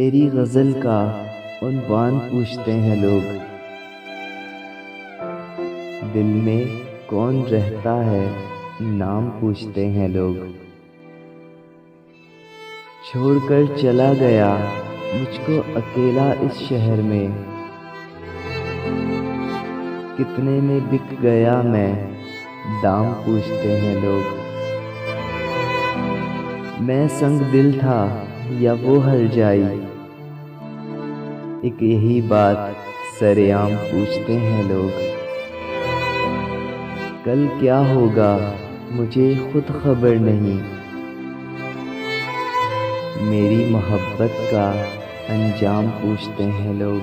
मेरी गज़ल का उन्वान पूछते हैं लोग। दिल में कौन रहता है नाम पूछते हैं लोग। छोड़कर चला गया मुझको अकेला इस शहर में, कितने में बिक गया मैं दाम पूछते हैं लोग। मैं संग दिल था या वो हर जाई, एक यही बात सरेआम पूछते हैं लोग। कल क्या होगा मुझे खुद खबर नहीं, मेरी मोहब्बत का अंजाम पूछते हैं लोग।